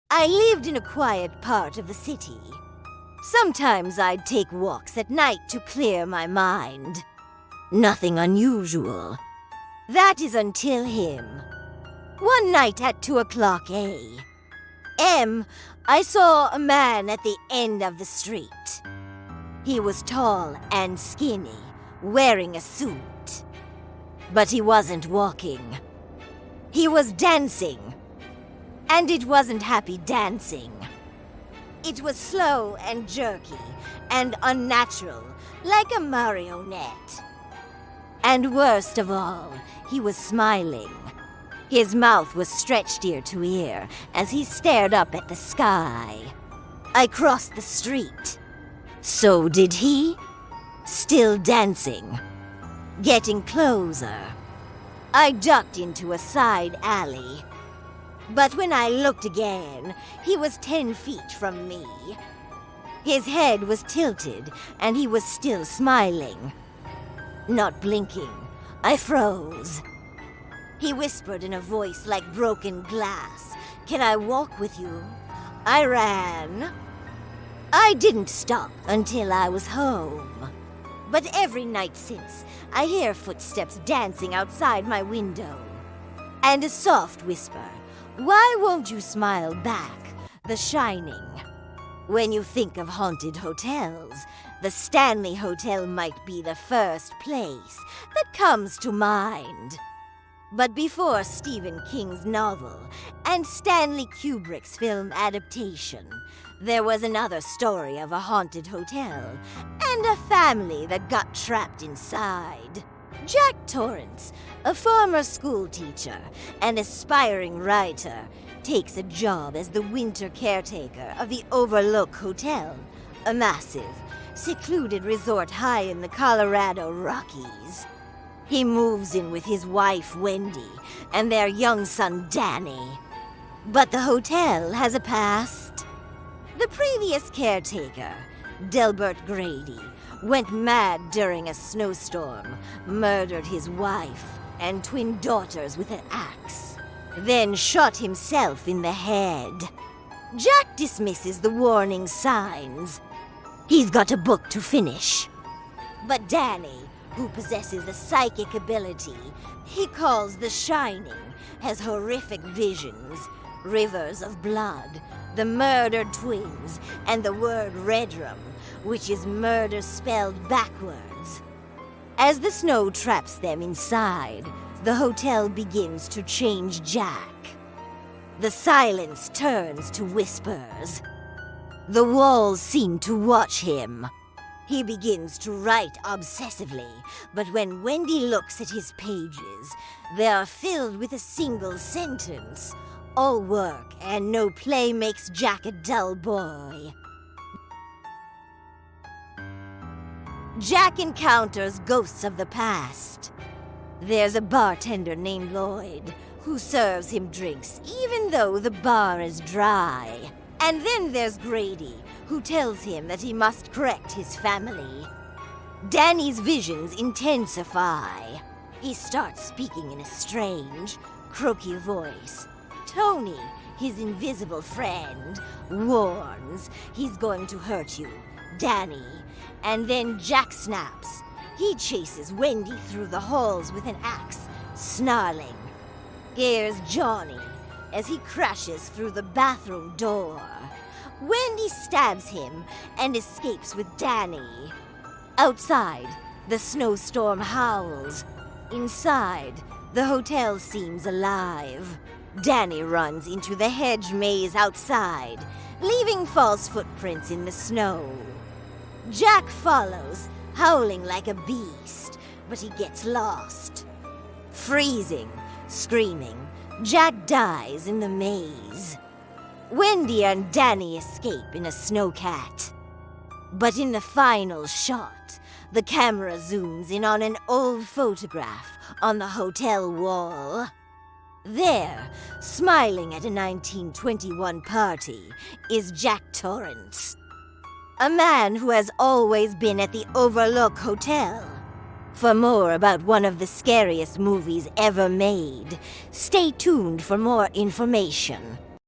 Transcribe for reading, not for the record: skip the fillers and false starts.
I lived in a quiet part of the city. Sometimes I'd take walks at night to clear my mind. Nothing unusual. That is until him. One night at 2:00 a.m., I saw a man at the end of the street. He was tall and skinny, wearing a suit. But he wasn't walking. He was dancing. And it wasn't happy dancing. It was slow and jerky and unnatural, like a marionette. And worst of all, he was smiling. His mouth was stretched ear to ear as he stared up at the sky. I crossed the street. So did he. Still dancing. Getting closer. I ducked into a side alley. But when I looked again, he was 10 feet from me. His head was tilted, and he was still smiling. Not blinking, I froze. He whispered in a voice like broken glass, "Can I walk with you?" I ran. I didn't stop until I was home. But every night since, I hear footsteps dancing outside my window. And a soft whisper, "Why won't you smile back?" The Shining. When you think of haunted hotels, the Stanley Hotel might be the first place that comes to mind. But before Stephen King's novel and Stanley Kubrick's film adaptation, there was another story of a haunted hotel and a family that got trapped inside. Jack Torrance, a former school teacher and aspiring writer, takes a job as the winter caretaker of the Overlook Hotel, a massive, secluded resort high in the Colorado Rockies. He moves in with his wife, Wendy, and their young son, Danny. But the hotel has a past. The previous caretaker, Delbert Grady, went mad during a snowstorm, murdered his wife and twin daughters with an axe, then shot himself in the head. Jack dismisses the warning signs. He's got a book to finish. But Danny, who possesses a psychic ability he calls the Shining, has horrific visions, rivers of blood, the murdered twins, and the word Redrum, which is murder spelled backwards. As the snow traps them inside, the hotel begins to change Jack. The silence turns to whispers. The walls seem to watch him. He begins to write obsessively, but when Wendy looks at his pages, they are filled with a single sentence. All work and no play makes Jack a dull boy. Jack encounters ghosts of the past. There's a bartender named Lloyd who serves him drinks even though the bar is dry. And then there's Grady, who tells him that he must correct his family. Danny's visions intensify. He starts speaking in a strange, croaky voice. Tony, his invisible friend, warns he's going to hurt you, Danny. And then Jack snaps. He chases Wendy through the halls with an axe, snarling. Here's Johnny as he crashes through the bathroom door. Wendy stabs him and escapes with Danny. Outside, the snowstorm howls. Inside, the hotel seems alive. Danny runs into the hedge maze outside, leaving false footprints in the snow. Jack follows, howling like a beast, but he gets lost. Freezing, screaming, Jack dies in the maze. Wendy and Danny escape in a snowcat. But in the final shot, the camera zooms in on an old photograph on the hotel wall. There, smiling at a 1921 party, is Jack Torrance. A man who has always been at the Overlook Hotel. For more about one of the scariest movies ever made, stay tuned for more information.